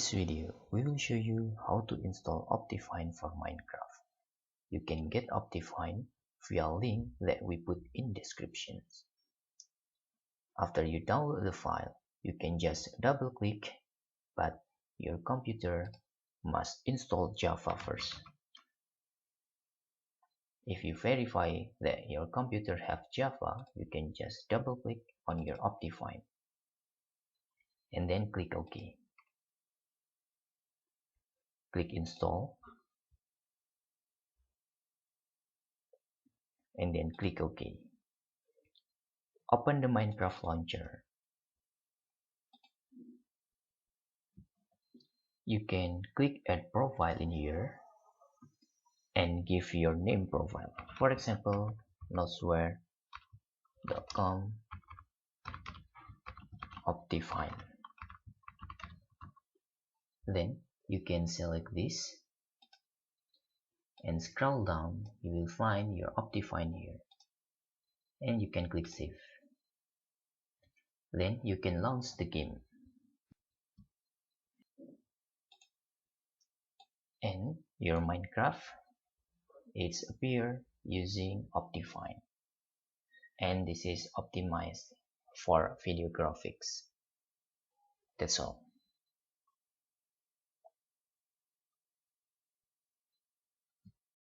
this video, we will show you how to install OptiFine for MineCraft. You can get OptiFine via link that we put in descriptions. After you download the file, you can just double click, but your computer must install Java first. If you verify that your computer have Java, you can just double click on your OptiFine and then click OK. Click install and then click OK. Open the MineCraft launcher. You can click add profile in here and give your name profile. For example, nosware.com OptiFine. Then you can select this and scroll down. You will find your OptiFine here and you can click save. Then you can launch the game and your MineCraft is appear using OptiFine, and this is optimized for video graphics. That's all.